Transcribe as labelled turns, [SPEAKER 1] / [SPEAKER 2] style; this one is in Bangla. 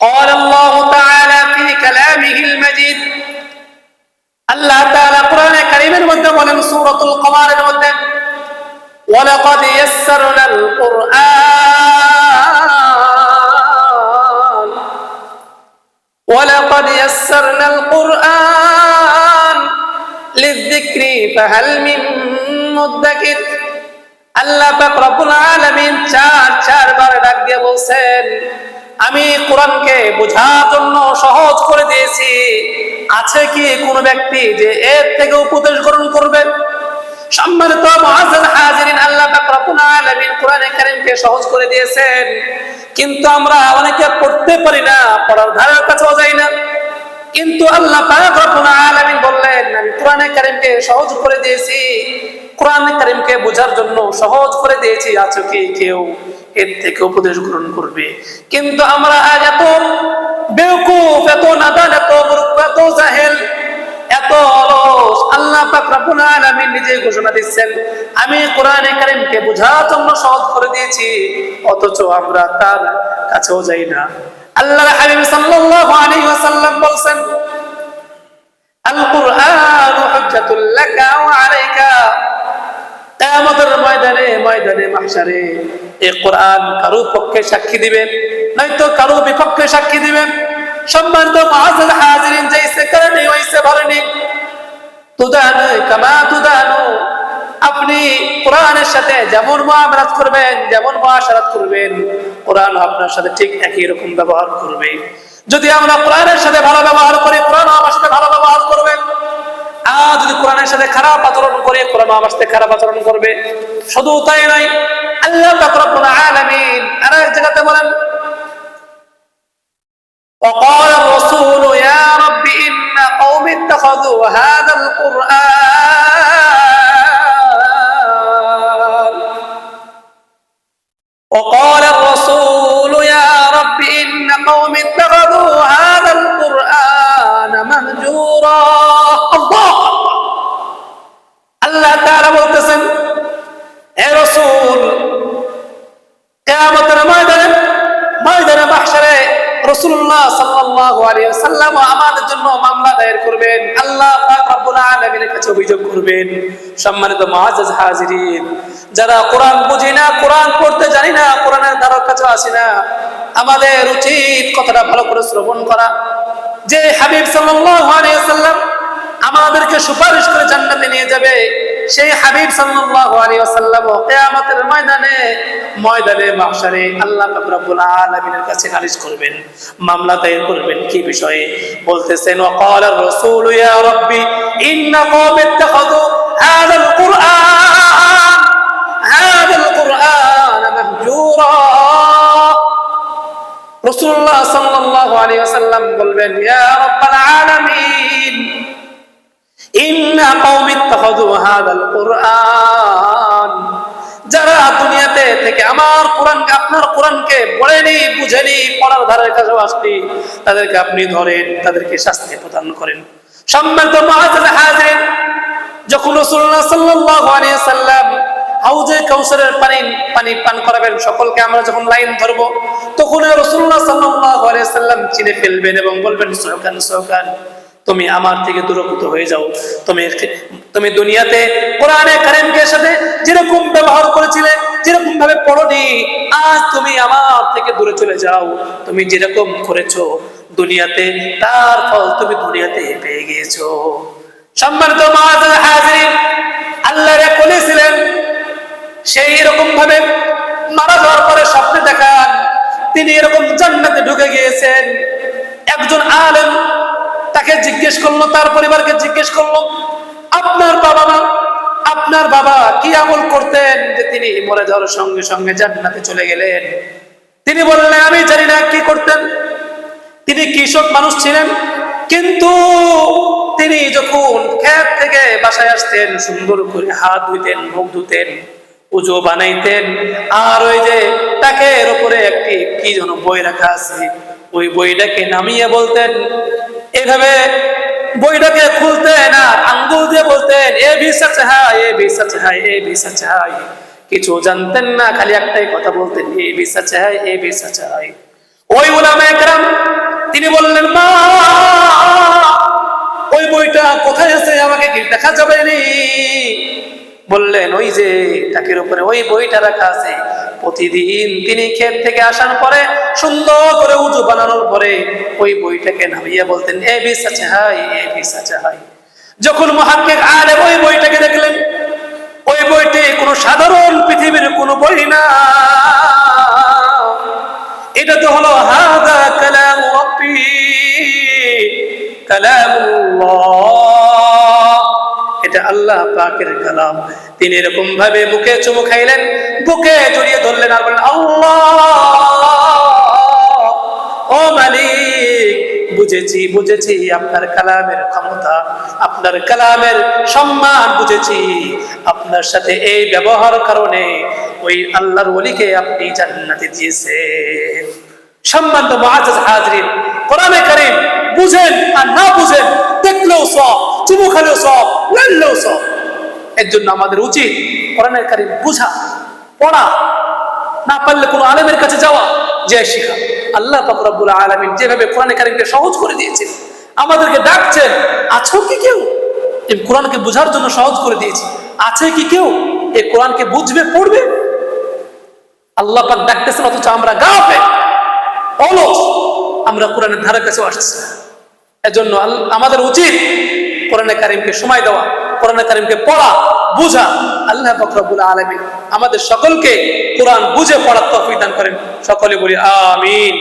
[SPEAKER 1] قال الله تعالى في كلامه المجيد الله تعالى قرآن كريم المدة ولن سورة القمر المدة ولقد يسرنا القرآن ولقد يسرنا القرآن للذكر فهل من مدكر আল্লাহ পাক রব্বুল আলামিন চার বার ডাক দিয়ে বলছেন আমি কোরআনকে বোঝার জন্য সহজ করে দিয়েছি, আছে কি কোন ব্যক্তি যে এর থেকে উপদেশ গ্রহণ করবে? সম্মানিত মুআজ্জাজ হাজিরিন, আল্লাহ পাক রব্বুল আলামিন কোরআনে কারীমকে সহজ করে দিয়েছেন, কিন্তু আমরা অনেকে পড়তে পারি না, পড়ার ধারের কাছেও যাই না। কিন্তু আল্লাহ পাক রব্বুল আলামিন বললেন আমি কোরআনে কারীমকে সহজ করে দিয়েছি, কোরআনে কারীমকে বোঝার জন্য সহজ করে দিয়েছি, আছো কি কেউ এর থেকে উপদেশ গ্রহণ করবে? কিন্তু আমরা আজ এত বেওকুফ, এত নাদান, এত মূর্খ, এত জাহেল, এত অলস। আল্লাহ পাক রব্বুল আলামিন নিজে ঘোষণা দিচ্ছেন আমি কোরআনে কারীমকে বোঝার জন্য সহজ করে দিয়েছি, অথচ আমরা তার কাছেও যাই না। আল্লাহর হাবিব সাল্লাল্লাহু আলাইহি ওয়াসাল্লাম বলেন আল কুরআনু হুজ্জাতুল লাকা ওয়া আলাইকা, কিয়ামতের ময়দানে মাহশারে এই কোরআন কারো পক্ষে সাক্ষী দিবে, নয়তো কারো বিপক্ষে সাক্ষী দিবে। সম্মানিত মুআজ্জাজ হাজিরিন, যাইছে কারণে হইছে ভরণী তুদানু কামা তুদানু, আপনি কোরআনের সাথে যেমন মুআমালাত করবেন, যেমন মুআশারাত করবেন, কোরআন আপনার সাথে ঠিক একই রকম ব্যবহার করবে। যদি আমরা কোরআনের সাথে ভালো ব্যবহার করি, কোরআন আমার সাথে ভালো ব্যবহার করবে। আর যদি কোরআনের সাথে খারাপ আচরণ করে, কোরআন আমার সাথে খারাপ আচরণ করবে। শুধু তাই নয়, আল্লাহ পাক রব্বুল আলামিন আরেক জায়গাতে বলেন وقال الرسول يا رب إن قوم اتخذوا هذا القرآن وقال الرسول يا رب إن قوم اتخذوا هذا القرآن مهجورا الله আল্লাহ তাআলা বলতেছেন হে রাসূল, কিয়ামতের ময়দানে মাহশারে রাসূলুল্লাহ সাল্লাল্লাহু আলাইহি ওয়াসাল্লাম আমাদের জন্য মামলা দায়ের করবেন, আল্লাহ পাক রব্বুল আলামিনের কাছে অভিযোগ করবেন। সম্মানিত মুআজ্জাজ হাজিরিন, যারা কোরআন বুঝি না, কোরআন পড়তে জানি না, কোরআনের ধারের কাছে আসি না, আমাদের উচিত কথাটা ভালো করে শ্রবণ করা। যে হাবিব সাল্লাল্লাহু আলাইহি ওয়াসাল্লাম আমাদেরকে সুপারিশ করে জান্নাতে নিয়ে যাবে, সেই হাবিব সাল্লাল্লাহু আলাইহি ওয়াসাল্লাম কিয়ামতের ময়দানে মাহশারে আল্লাহ পাক রব্বুল আলামিনের কাছে নালিশ করবেন, মামলা দায়ের করবেন। কি বিষয়ে? বলতেছেন ওয়াকালা রাসূলু ইয়া রাব্বি ইন্না কওমি ইত্তাখাযু হাযাল কুরআন মাহজুরা। রাসূলুল্লাহ সাল্লাল্লাহু আলাইহি ওয়াসাল্লাম বলবেন ইয়া রাব্বাল আলামিন ইন্না কওমি ইত্তাখাযু হাযাল কুরআন, যারা দুনিয়াতে থেকে আমার কোরআনকে, আপনার কোরআনকে পড়েনি, বুঝেনি, পড়ার ধারের কাছে আসেনি, তাদেরকে আপনি ধরেন, তাদেরকে শাস্তি প্রদান করেন। সম্মানিত মুআজ্জাজ হাজিরিন, যখন রাসূলুল্লাহ সাল্লাল্লাহু আলাইহি ওয়াসাল্লাম হাউজে কাউসারের পানি পান করাবেন সকলকে, আমরা যখন লাইন ধরব, তখন রাসূলুল্লাহ সাল্লাল্লাহু আলাইহি ওয়াসাল্লাম চিনে ফেলবেন এবং বলবেন সুবহান, তুমি আমার থেকে দূরীভূত হয়ে যাও। তুমি দুনিয়াতে কোরআনে কারীমকে সাথে যেরকম ব্যবহার করেছিলে, যেরকম ভাবে পড়নি, আজ তুমি আমার থেকে দূরে চলে যাও। তুমি যেরকম করেছো দুনিয়াতে, তার ফল তুমি দুনিয়াতে পেয়ে গিয়েছো। সম্মানিত মুআজ্জাজ হাজিরিন, আল্লাহর এক ওলি ছিলেন, সেই এরকম ভাবে মারা যাওয়ার পরে স্বপ্নে দেখান তিনি এরকম জান্নাতে ঢুকে গিয়েছেন। একজন আলেম তাকে জিজ্ঞেস করলো, তার পরিবারকে জিজ্ঞেস করলো, আপনার বাবা কি আমল করতেন যে তিনি মরে যাওয়ার সঙ্গে সঙ্গে জান্নাতে চলে গেলেন? তিনি বললেন আমি জানি না কি করতেন, তিনি কৃষক মানুষ ছিলেন, কিন্তু তিনি যখন ক্ষেত থেকে বাসায় আসতেন সুন্দর করে হাত ধুতেন, মুখ ধুতেন, উজু বানাইতেন, আর ওই যে তাকের উপরে একটি কি যেন বই রাখা আছে, ওই বইটাকে নামিয়ে বলতেন, এভাবে বইটাকে খুলতেন আর আঙ্গুল দিয়ে বলতেন এ ভি সচ হ্যায়, এ ভি সচ হ্যায়, এ ভি সচ হ্যায়। কিছু জানতেন না, খালি একটাই কথা বলতেন এ ভি সচ হ্যায়, এ ভি সচ হ্যায়। ওই উলামায়ে কেরাম দেখা যাবে নি? বললেন, ওই যে তাকের উপরে ওই বইটা রাখা আছে। প্রতিদিন তিনি ক্ষেত থেকে আসার পরে সুন্দর করে উজু বানানোর পরে ওই বইটাকে নামিয়ে বলতেন, A B Sach high, A B Sach high. যখন মুহাক্কিক আলেম ওই বইটাকে দেখলেন, ওই বইটি কোনো সাধারণ পৃথিবীর কোনো বই না, এটা তো হলো হাযা কালাম রাব্বি, কালামুল্লাহ, এটা আল্লাহ পাকের কালাম। তিনি এরকম ভাবে মুখে চুমু খাইলেন, বুকে জড়িয়ে ধরলেন আর বললেন, আল্লাহ, ও মালিক, বুঝেছি বুঝেছি আপনার কালামের ক্ষমতা, আপনার কালামের সম্মান বুঝেছি। আপনার সাথে এই ব্যবহার কারণে ওই আল্লাহর ওলিকে আপনি জান্নাতে দিয়েছেন। সম্মানিত মুআজ্জাজ হাজরিন, কোরআনে কারীম বুঝেন আর না বুঝেন, দেখলেও সওয়াব, চুমু খেলেও সওয়াব, লড়লেও সওয়াব। এর জন্য আমাদের উচিত কোরআনে কারীম বুঝা, পড়া, না পারলে কোনো আলেমের কাছে যাওয়া, যে শিখা। আল্লাহ পাক রব্বুল আলামিন যেভাবে কোরআনে কারীমকে সহজ করে দিয়েছেন, আমাদেরকে ডাকছেন, আছো কি কেউ এই কোরআনকে বুঝার জন্য? সহজ করে দিয়েছি, আছে কি কেউ এই কোরআনকে বুঝবে, পড়বে? আল্লাহ পাক ডাকতেছেন, অথচ আমরা গাফেল, অলস, আমরা কোরআনের ধারে কাছেও আসছি। এজন্য আমাদের উচিত কোরআনে কারীমকে সময় দেওয়া, কোরআনে কারীমকে পড়া, বুঝা। আল্লাহ পাক রব্বুল আলামিন আমাদের সকলকে কোরআন বুঝে পড়ার তৌফিক দান করেন। সকলে বলি আমিন।